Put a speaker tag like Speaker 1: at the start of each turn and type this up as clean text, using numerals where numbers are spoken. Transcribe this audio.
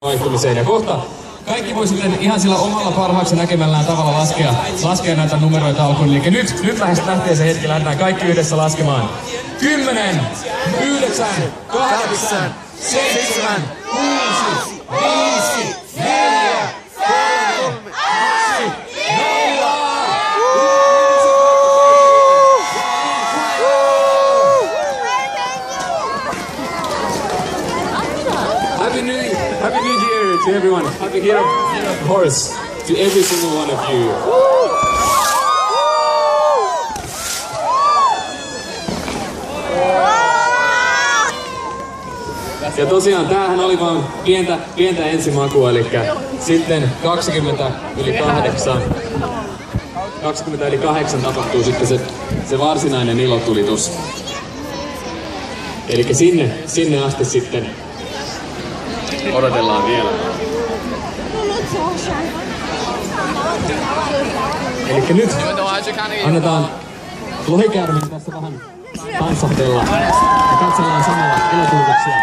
Speaker 1: vaihtumiseen. Ja kohta kaikki voi sitten ihan sillä omalla parhaaksi näkemällään tavalla laskea näitä numeroita alkuun. Eli nyt lähtee se hetki, lähdetään kaikki yhdessä laskemaan. 10, 9, 8, 7, 6, 5, 4, 3, 2, 0. Happy New Year to everyone. Happy Year of Horse to every single one of you. Ja tosiaan tämähän oli vaan pientä ensimakua, eli sitten 20 yli 8 tapahtuu sitten se varsinainen ilotulitus. Eli sinne asti sitten odotellaan vielä. Elikkä nyt annetaan lohikäärmeen tässä vähän tanssahtella ja katsellaan samalla ilotulituksia.